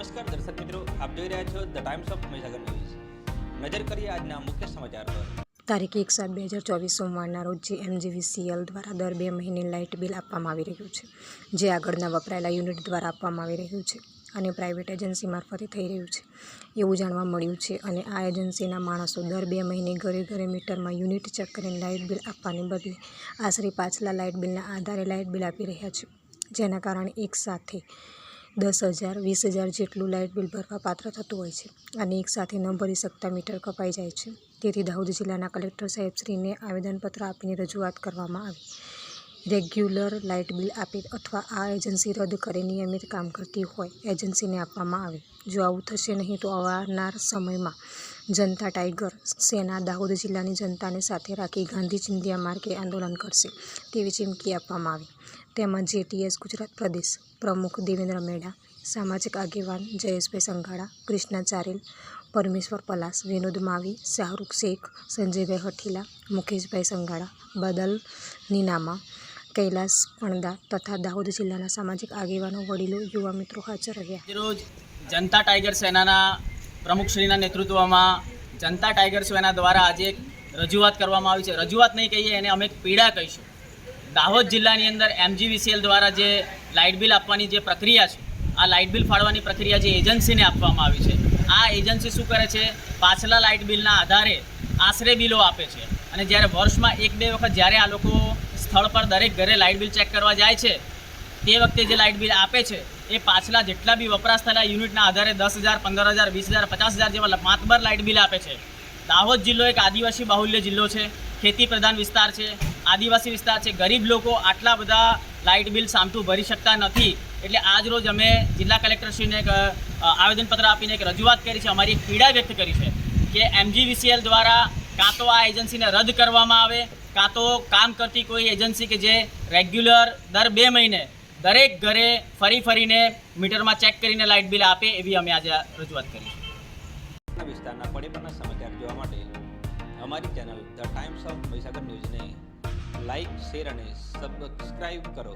નમસ્કાર દર્શક મિત્રો, આપ જોઈ રહ્યા છો the times of Mahisagar news. નજર કરીએ આજના મુખ્ય સમાચાર પર। તારીખ 1/7/2024 સોમવારના રોજ MGVCL દ્વારા દર 2 મહિને લાઇટ બિલ આપવામાં આવી રહ્યું છે, જે આગળના વપરાયેલા યુનિટ દ્વારા આપવામાં આવી રહ્યું છે અને પ્રાઇવેટ એજન્સી મારફતે થઈ રહ્યું છે એવું જાણવા મળ્યું છે। અને આ એજન્સીના માણસો દર 2 મહિને ઘરે ઘરે મીટરમાં યુનિટ ચેક કરીને લાઇટ બિલ આપવાને બદલે આશરે પાછલા લાઇટ બિલના આધારે લાઇટ બિલ આપી રહ્યા છે, જેના કારણે એક સાથે 10,000 20,000 જેટલું લાઇટ બિલ ભરવા પાત્ર થતું હોય છે અને એક સાથે ન ભરી શકતા મીટર કપાઈ જાય છે। તેથી દાહોદ જિલ્લાના કલેક્ટર સાહેબશ્રીને આવેદનપત્ર આપીને રજૂઆત કરવામાં આવી। રેગ્યુલર લાઇટ બિલ આપે અથવા આ એજન્સી રદ કરે નિયમિત કામ કરતી હોય એજન્સીને આપવામાં આવે। જો આવું થશે નહીં તો આવનાર સમયમાં જનતા ટાઈગર સેના દાહોદ જિલ્લાની જનતાને સાથે રાખી ગાંધી ચિંધ્યા માર્ગે આંદોલન કરશે તેવી ચીમકી આપવામાં આવી। તેમાં JTS ગુજરાત પ્રદેશ પ્રમુખ દેવેન્દ્ર મેડા, સામાજિક આગેવાન જયેશભાઈ સંઘાડા, કૃષ્ણા ચારેલ, પરમેશ્વર પલાસ, વિનોદ માવી, શાહરૂખ શેખ, સંજયભાઈ હઠીલા, મુકેશભાઈ સંઘાડા, બદલ નીનામા, કૈલાસ પણદા તથા દાહોદ જિલ્લાના સામાજિક આગેવાનો, વડીલો, યુવા મિત્રો હાજર રહ્યા। રોજ જનતા ટાઈગર સેનાના પ્રમુખશ્રીના નેતૃત્વમાં જનતા ટાઈગર સેના દ્વારા આજે એક રજૂઆત કરવામાં આવી છે। રજૂઆત નહીં કહીએ એને અમે એક પીડા કહીશું। દાહોદ જિલ્લાની અંદર MGVCL દ્વારા જે લાઇટ બિલ આપવાની જે પ્રક્રિયા છે, આ લાઇટ બિલ ફાળવાની પ્રક્રિયા જે એજન્સીને આપવામાં આવી છે, આ એજન્સી શું કરે છે, પાછલા લાઇટ બિલના આધારે આશરે બિલો આપે છે અને જ્યારે વર્ષમાં 1-2 વખત જ્યારે આ લોકો સ્થળ પર દરેક ઘરે લાઇટ બિલ ચેક કરવા જાય છે, તે વખતે જે લાઇટ બિલ આપે છે એ પાછલા જેટલા બી વપરાશ થયેલા યુનિટના આધારે 10,000 15,000 20,000 50,000 જેવા માતબર લાઇટ બિલ આપે છે। દાહોદ જિલ્લો એક આદિવાસી બાહુલ્ય જિલ્લો છે, ખેતી પ્રધાન વિસ્તાર છે, આદિવાસી વિસ્તાર છે। ગરીબ લોકો આટલા બધા લાઇટ બિલ સામતું ભરી શકતા નથી, એટલે આજ રોજ અમે જિલ્લા કલેક્ટરશ્રીને એક આવેદનપત્ર આપીને એક રજૂઆત કરી છે, અમારી એક પીડા વ્યક્ત કરી છે કે MGVCL દ્વારા કાં તો આ એજન્સીને રદ કરવામાં આવે, કાં તો કામ કરતી કોઈ એજન્સી કે જે રેગ્યુલર દર 2 મહિને દરેક ઘરે ફરીને મીટરમાં ચેક કરીને લાઇટ બિલ આપે, એવી અમે આજે રજૂઆત કરી છે। આ વિસ્તારના પડેપણના સમાચાર જોવા માટે અમારી channel the times of Mahisagar ન્યૂઝને લાઇક, શેર અને સબસ્ક્રાઇબ કરો।